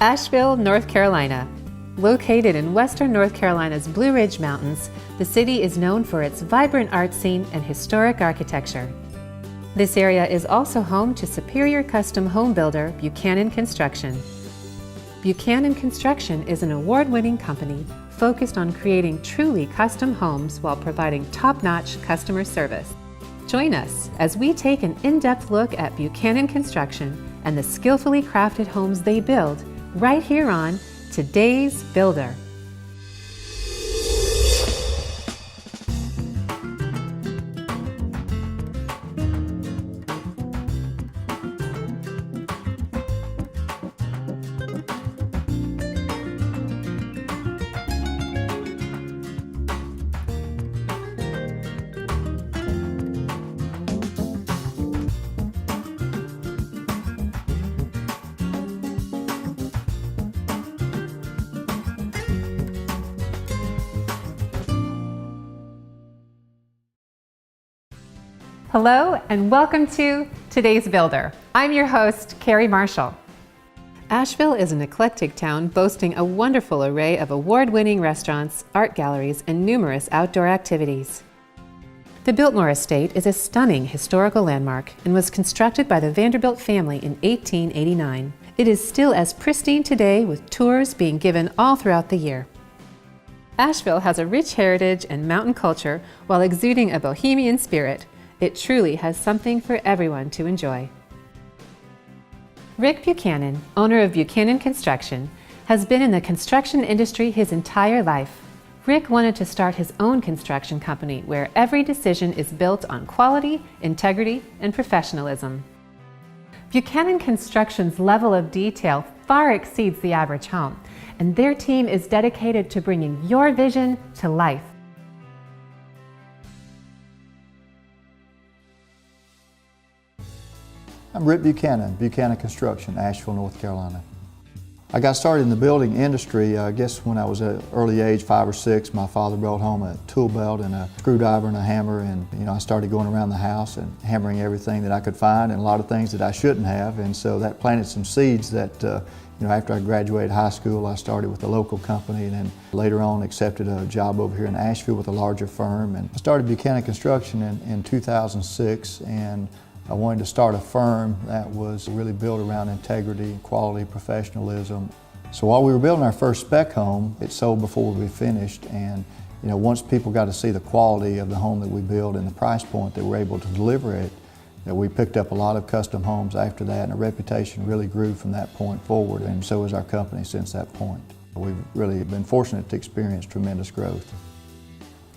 Asheville, North Carolina. Located in western North Carolina's Blue Ridge Mountains, the city is known for its vibrant art scene and historic architecture. This area is also home to superior custom home builder Buchanan Construction. Buchanan Construction is an award-winning company focused on creating truly custom homes while providing top-notch customer service. Join us as we take an in-depth look at Buchanan Construction and the skillfully crafted homes they build right here on Today's Builder. Hello and welcome to Today's Builder. I'm your host, Carrie Marshall. Asheville is an eclectic town boasting a wonderful array of award-winning restaurants, art galleries, and numerous outdoor activities. The Biltmore Estate is a stunning historical landmark and was constructed by the Vanderbilt family in 1889. It is still as pristine today, with tours being given all throughout the year. Asheville has a rich heritage and mountain culture while exuding a bohemian spirit. It truly has something for everyone to enjoy. Rick Buchanan, owner of Buchanan Construction, has been in the construction industry his entire life. Rick wanted to start his own construction company where every decision is built on quality, integrity, and professionalism. Buchanan Construction's level of detail far exceeds the average home, and their team is dedicated to bringing your vision to life. I'm Rick Buchanan, Buchanan Construction, Asheville, North Carolina. I got started in the building industry, I guess when I was at an early age, 5 or 6. My father brought home a tool belt and a screwdriver and a hammer, and I started going around the house and hammering everything that I could find and a lot of things that I shouldn't have. And so that planted some seeds that after I graduated high school, I started with a local company and then later on accepted a job over here in Asheville with a larger firm. And I started Buchanan Construction in 2006, and I wanted to start a firm that was really built around integrity, quality, professionalism. So while we were building our first spec home, it sold before we finished, and once people got to see the quality of the home that we built and the price point that we're able to deliver it, that we picked up a lot of custom homes after that, and our reputation really grew from that point forward, and so has our company since that point. We've really been fortunate to experience tremendous growth.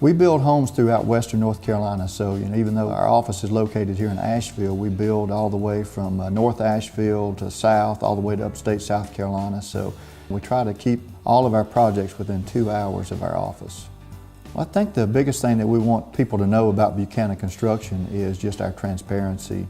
We build homes throughout western North Carolina, so even though our office is located here in Asheville, we build all the way from North Asheville to south, all the way to upstate South Carolina, so we try to keep all of our projects within 2 hours of our office. Well, I think the biggest thing that we want people to know about Buchanan Construction is just our transparency,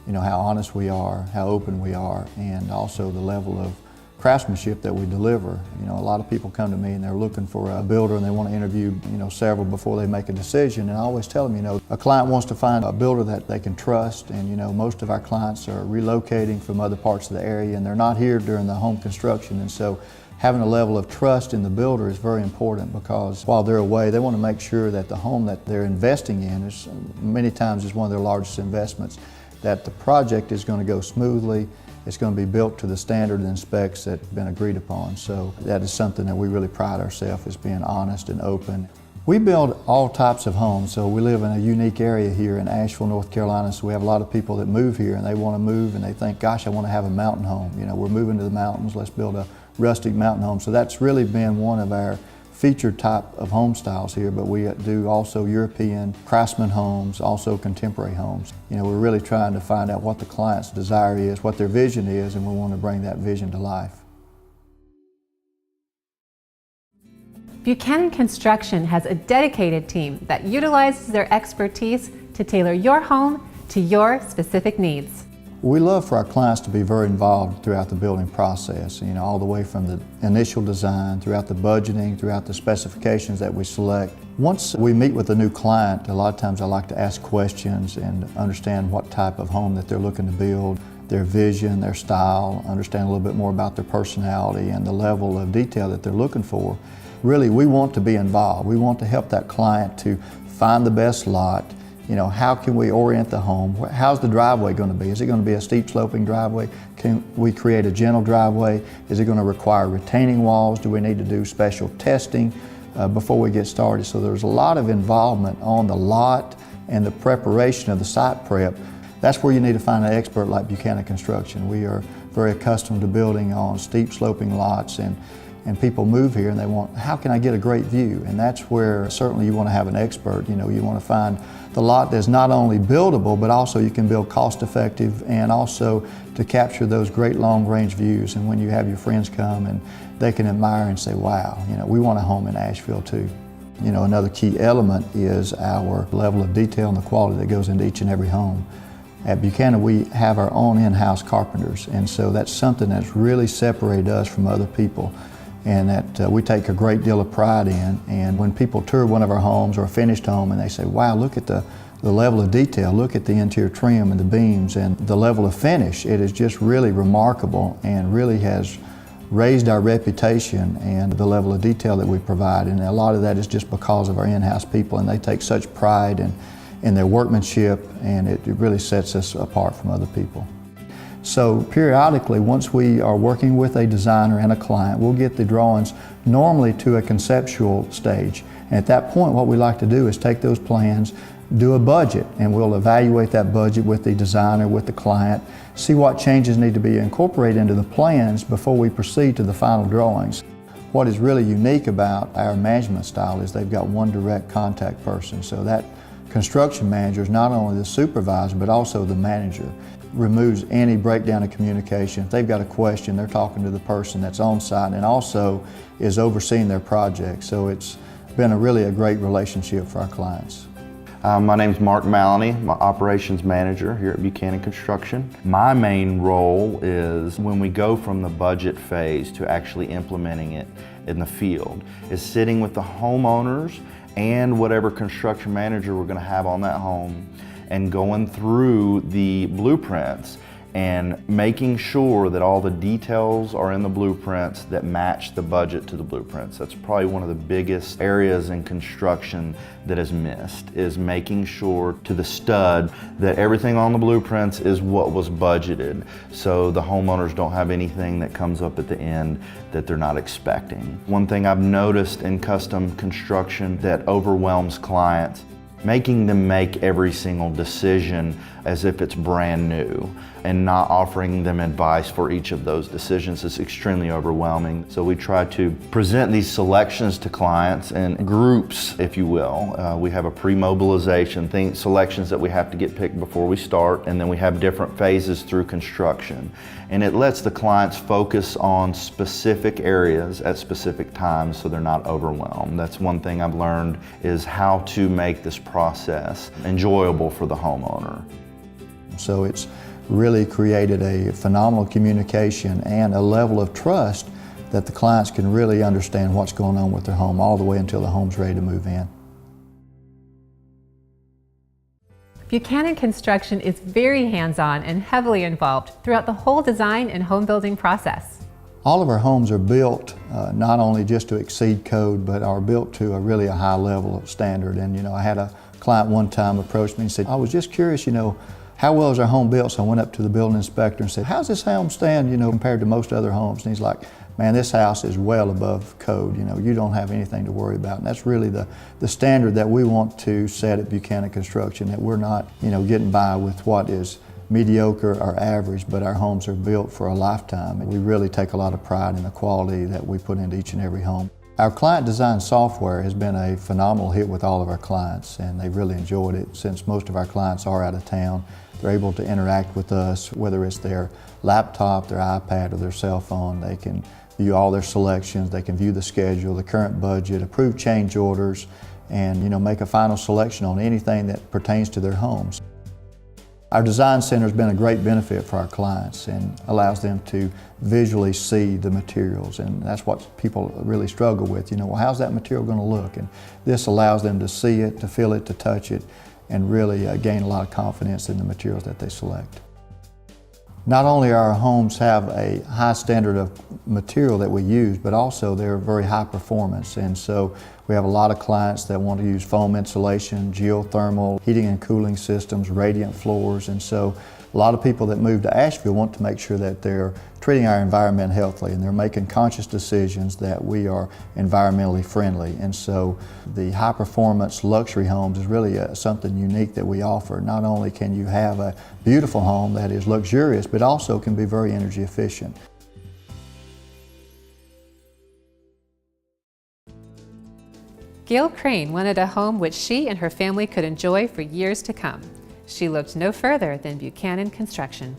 how honest we are, how open we are, and also the level of craftsmanship that we deliver. A lot of people come to me and they're looking for a builder and they want to interview several before they make a decision, and I always tell them a client wants to find a builder that they can trust, and most of our clients are relocating from other parts of the area and they're not here during the home construction, and so having a level of trust in the builder is very important, because while they're away they want to make sure that the home that they're investing in is many times is one of their largest investments, that the project is going to go smoothly. It's going to be built to the standard and specs that have been agreed upon. So that is something that we really pride ourselves as being honest and open. We build all types of homes, so we live in a unique area here in Asheville, North Carolina, so we have a lot of people that move here and they want to move and they think, gosh, I want to have a mountain home. We're moving to the mountains, let's build a rustic mountain home. So that's really been one of our featured type of home styles here, but we do also European craftsman homes, also contemporary homes. We're really trying to find out what the client's desire is, what their vision is, and we want to bring that vision to life. Buchanan Construction has a dedicated team that utilizes their expertise to tailor your home to your specific needs. We love for our clients to be very involved throughout the building process, all the way from the initial design, throughout the budgeting, throughout the specifications that we select. Once we meet with a new client, a lot of times I like to ask questions and understand what type of home that they're looking to build. their vision, their style, understand a little bit more about their personality and the level of detail that they're looking for. Really, we want to be involved. We want to help that client to find the best lot. How can we orient the home? How's the driveway going to be? Is it going to be a steep sloping driveway? Can we create a gentle driveway? Is it going to require retaining walls? Do we need to do special testing before we get started? So there's a lot of involvement on the lot and the preparation of the site prep. That's where you need to find an expert like Buchanan Construction. We are very accustomed to building on steep sloping lots, and people move here and they want, how can I get a great view? And that's where certainly you want to have an expert. You want to find the lot that's not only buildable, but also you can build cost effective and also to capture those great long range views. And when you have your friends come and they can admire and say, wow, we want a home in Asheville too. Another key element is our level of detail and the quality that goes into each and every home. At Buchanan, we have our own in-house carpenters, and so that's something that's really separated us from other people, and that we take a great deal of pride in. And when people tour one of our homes or a finished home and they say, wow, look at the level of detail, look at the interior trim and the beams and the level of finish, it is just really remarkable and really has raised our reputation and the level of detail that we provide. And a lot of that is just because of our in-house people, and they take such pride in their workmanship, and it really sets us apart from other people. So periodically, once we are working with a designer and a client, we'll get the drawings normally to a conceptual stage. And at that point, what we like to do is take those plans, do a budget, and we'll evaluate that budget with the designer, with the client, see what changes need to be incorporated into the plans before we proceed to the final drawings. What is really unique about our management style is they've got one direct contact person. So that construction manager is not only the supervisor, but also the manager. Removes any breakdown of communication. If they've got a question, they're talking to the person that's on site and also is overseeing their project. So it's been really a great relationship for our clients. My name's Mark Maloney. I'm operations manager here at Buchanan Construction. My main role is when we go from the budget phase to actually implementing it in the field, is sitting with the homeowners and whatever construction manager we're going to have on that home and going through the blueprints and making sure that all the details are in the blueprints that match the budget to the blueprints. That's probably one of the biggest areas in construction that is missed, is making sure to the stud that everything on the blueprints is what was budgeted, so the homeowners don't have anything that comes up at the end that they're not expecting. One thing I've noticed in custom construction that overwhelms clients, making them make every single decision as if it's brand new and not offering them advice for each of those decisions is extremely overwhelming. So we try to present these selections to clients in groups, if you will. We have a pre-mobilization selections that we have to get picked before we start, and then we have different phases through construction. And it lets the clients focus on specific areas at specific times so they're not overwhelmed. That's one thing I've learned, is how to make this process enjoyable for the homeowner. So it's really created a phenomenal communication and a level of trust that the clients can really understand what's going on with their home all the way until the home's ready to move in. Buchanan Construction is very hands-on and heavily involved throughout the whole design and home building process. All of our homes are built not only just to exceed code, but are built to really a high level of standard. And I had a client one time approach me and said, I was just curious, how well is our home built? So I went up to the building inspector and said, how's this home stand, compared to most other homes? And he's like, man, this house is well above code. You don't have anything to worry about. And that's really the standard that we want to set at Buchanan Construction, that we're not, getting by with what is mediocre or average, but our homes are built for a lifetime. And we really take a lot of pride in the quality that we put into each and every home. Our client design software has been a phenomenal hit with all of our clients, and they've really enjoyed it. Since most of our clients are out of town, they're able to interact with us, whether it's their laptop, their iPad, or their cell phone. They can view all their selections, they can view the schedule, the current budget, approve change orders, and make a final selection on anything that pertains to their homes. Our design center has been a great benefit for our clients and allows them to visually see the materials, and that's what people really struggle with. Well, how's that material going to look? And this allows them to see it, to feel it, to touch it, and really gain a lot of confidence in the materials that they select. Not only our homes have a high standard of material that we use, but also they're very high performance. And so we have a lot of clients that want to use foam insulation, geothermal, heating and cooling systems, radiant floors. And so a lot of people that move to Asheville want to make sure that they're treating our environment healthily and they're making conscious decisions that we are environmentally friendly. And so the high performance luxury homes is really something unique that we offer. Not only can you have a beautiful home that is luxurious, but also can be very energy efficient. Gail Crane wanted a home which she and her family could enjoy for years to come. She looked no further than Buchanan Construction.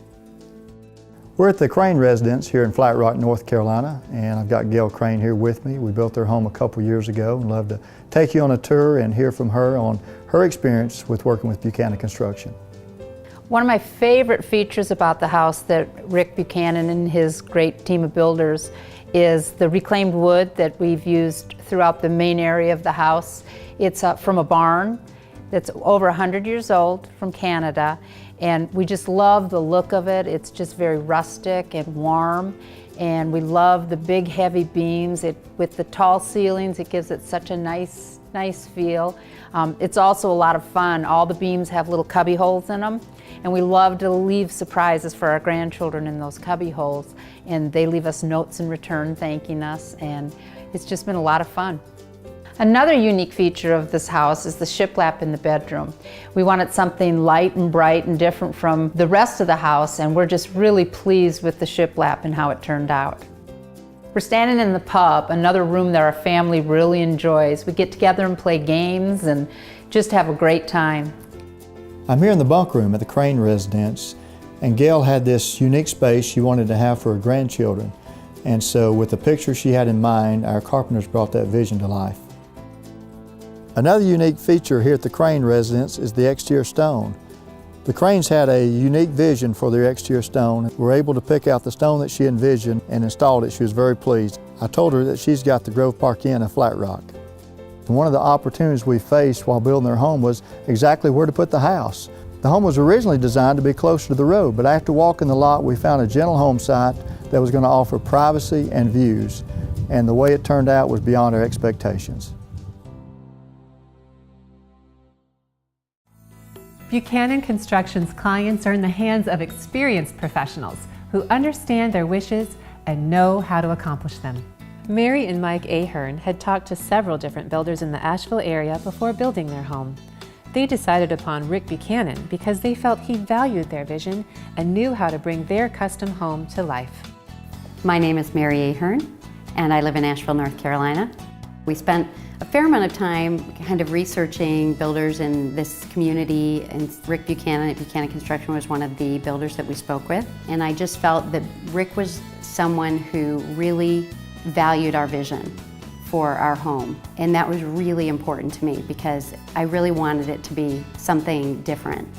We're at the Crane residence here in Flat Rock, North Carolina, and I've got Gail Crane here with me. We built their home a couple years ago and love to take you on a tour and hear from her on her experience with working with Buchanan Construction. One of my favorite features about the house that Rick Buchanan and his great team of builders is the reclaimed wood that we've used throughout the main area of the house. It's from a barn that's over 100 years old from Canada, and we just love the look of it. It's just very rustic and warm, and we love the big heavy beams. With the tall ceilings, it gives it such a nice feel. It's also a lot of fun. All the beams have little cubby holes in them, and we love to leave surprises for our grandchildren in those cubby holes, and they leave us notes in return thanking us, and it's just been a lot of fun. Another unique feature of this house is the shiplap in the bedroom. We wanted something light and bright and different from the rest of the house, and we're just really pleased with the shiplap and how it turned out. We're standing in the pub, another room that our family really enjoys. We get together and play games and just have a great time. I'm here in the bunk room at the Crane residence, and Gail had this unique space she wanted to have for her grandchildren. And so with the picture she had in mind, our carpenters brought that vision to life. Another unique feature here at the Crane residence is the exterior stone. The Cranes had a unique vision for their exterior stone. We were able to pick out the stone that she envisioned and installed it. She was very pleased. I told her that she's got the Grove Park Inn in Flat Rock. And one of the opportunities we faced while building their home was exactly where to put the house. The home was originally designed to be closer to the road, but after walking the lot, we found a gentle home site that was going to offer privacy and views. And the way it turned out was beyond our expectations. Buchanan Construction's clients are in the hands of experienced professionals who understand their wishes and know how to accomplish them. Mary and Mike Ahern had talked to several different builders in the Asheville area before building their home. They decided upon Rick Buchanan because they felt he valued their vision and knew how to bring their custom home to life. My name is Mary Ahern, and I live in Asheville, North Carolina. We spent a fair amount of time kind of researching builders in this community, and Rick Buchanan at Buchanan Construction was one of the builders that we spoke with. And I just felt that Rick was someone who really valued our vision for our home. And that was really important to me because I really wanted it to be something different.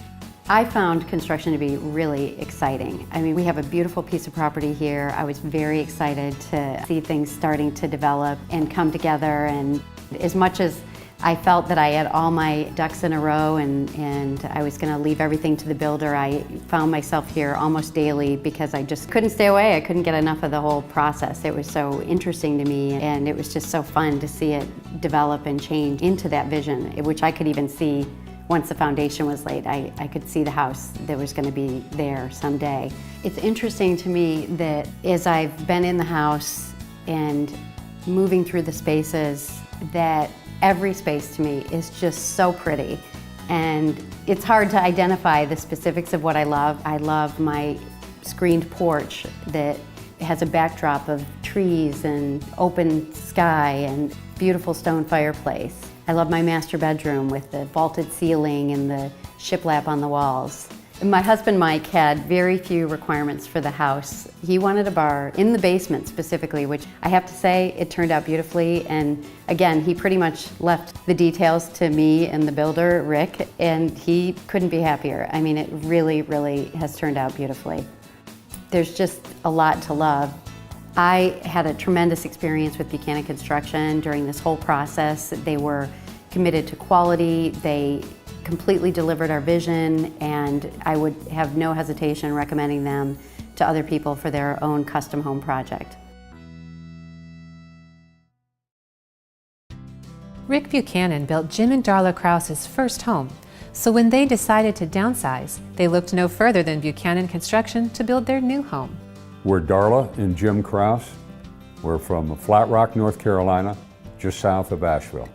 I found construction to be really exciting. I mean, we have a beautiful piece of property here. I was very excited to see things starting to develop and come together, and as much as I felt that I had all my ducks in a row and I was going to leave everything to the builder, I found myself here almost daily because I just couldn't stay away. I couldn't get enough of the whole process. It was so interesting to me, and it was just so fun to see it develop and change into that vision, which I could even see once the foundation was laid. I could see the house that was going to be there someday. It's interesting to me that as I've been in the house and moving through the spaces, that every space to me is just so pretty. And it's hard to identify the specifics of what I love. I love my screened porch that has a backdrop of trees and open sky and beautiful stone fireplace. I love my master bedroom with the vaulted ceiling and the shiplap on the walls. My husband Mike had very few requirements for the house. He wanted a bar in the basement specifically, which I have to say it turned out beautifully. And again, he pretty much left the details to me and the builder, Rick, and he couldn't be happier. I mean, it really, really has turned out beautifully. There's just a lot to love. I had a tremendous experience with Buchanan Construction during this whole process. They were committed to quality. They completely delivered our vision, and I would have no hesitation recommending them to other people for their own custom home project. Rick Buchanan built Jim and Darla Krauss's first home, so when they decided to downsize, they looked no further than Buchanan Construction to build their new home. We're Darla and Jim Krauss. We're from Flat Rock, North Carolina, just south of Asheville.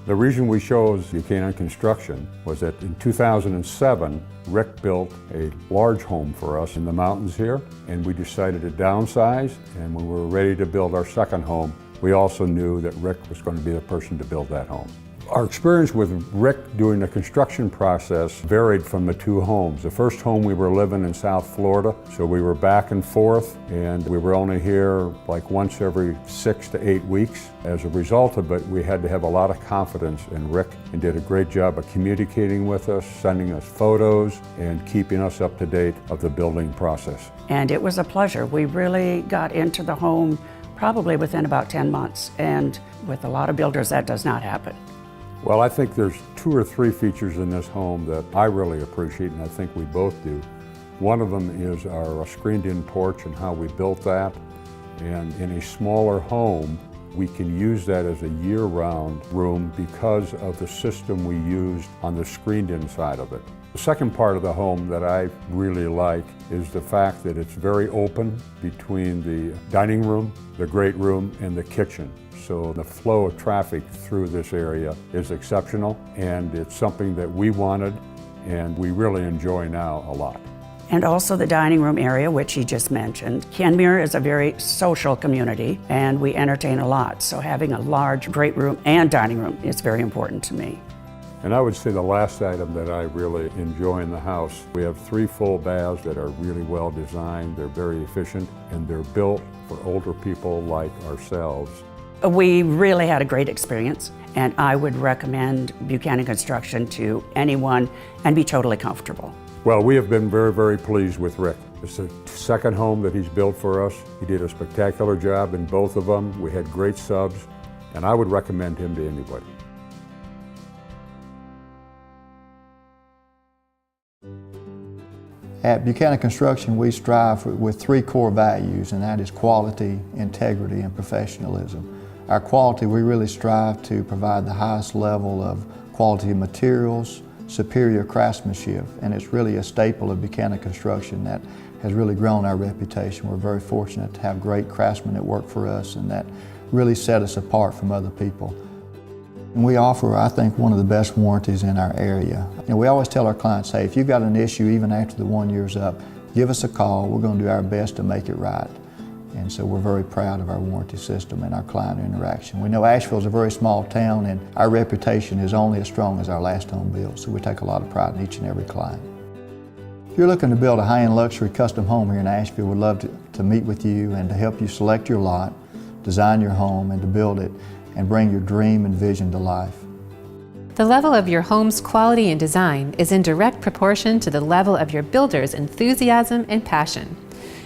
The reason we chose Buchanan Construction was that in 2007, Rick built a large home for us in the mountains here, and we decided to downsize, and when we were ready to build our second home, we also knew that Rick was going to be the person to build that home. Our experience with Rick during the construction process varied from the two homes. The first home we were living in South Florida, so we were back and forth, and we were only here like once every 6 to 8 weeks. As a result of it, we had to have a lot of confidence in Rick, and did a great job of communicating with us, sending us photos, and keeping us up to date of the building process. And it was a pleasure. We really got into the home probably within about 10 months, and with a lot of builders that does not happen. Well, I think there's 2 or 3 features in this home that I really appreciate, and I think we both do. One of them is our screened-in porch and how we built that. And in a smaller home, we can use that as a year-round room because of the system we used on the screened-in side of it. The second part of the home that I really like is the fact that it's very open between the dining room, the great room, and the kitchen. So the flow of traffic through this area is exceptional, and it's something that we wanted and we really enjoy now a lot. And also the dining room area, which he just mentioned. Kenmure is a very social community, and we entertain a lot. So having a large great room and dining room is very important to me. And I would say the last item that I really enjoy in the house, we have 3 full baths that are really well designed, they're very efficient, and they're built for older people like ourselves. We really had a great experience, and I would recommend Buchanan Construction to anyone and be totally comfortable. Well, we have been very, very pleased with Rick. It's the second home that he's built for us. He did a spectacular job in both of them. We had great subs, and I would recommend him to anybody. At Buchanan Construction, we strive with 3 core values, and that is quality, integrity, and professionalism. Our quality, we really strive to provide the highest level of quality materials, superior craftsmanship, and it's really a staple of Buchanan Construction that has really grown our reputation. We're very fortunate to have great craftsmen that work for us and that really set us apart from other people. And we offer, I think, one of the best warranties in our area. We always tell our clients, hey, if you've got an issue even after the 1 year's up, give us a call. We're going to do our best to make it right. And so we're very proud of our warranty system and our client interaction. We know Asheville is a very small town, and our reputation is only as strong as our last home build, so we take a lot of pride in each and every client. If you're looking to build a high-end luxury custom home here in Asheville, we'd love to meet with you and to help you select your lot, design your home, and to build it and bring your dream and vision to life. The level of your home's quality and design is in direct proportion to the level of your builder's enthusiasm and passion.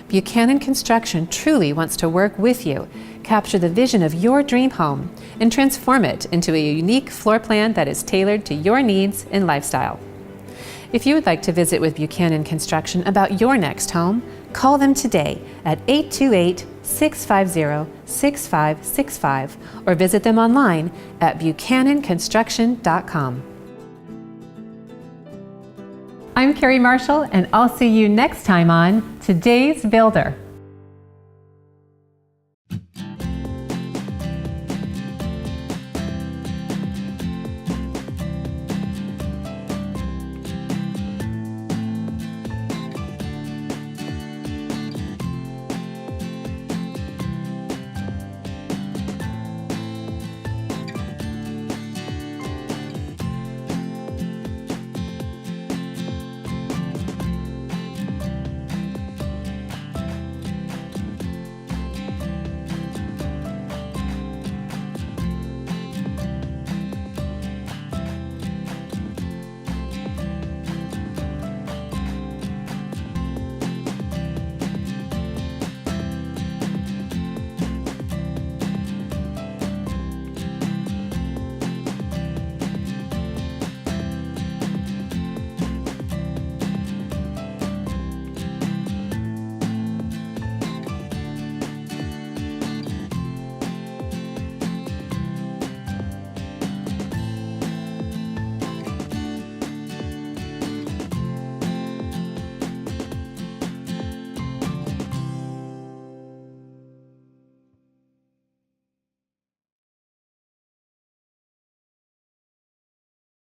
Buchanan Construction truly wants to work with you, capture the vision of your dream home, and transform it into a unique floor plan that is tailored to your needs and lifestyle. If you would like to visit with Buchanan Construction about your next home, call them today at 828-650-6565 or visit them online at buchananconstruction.com. I'm Carrie Marshall, and I'll see you next time on Today's Builder.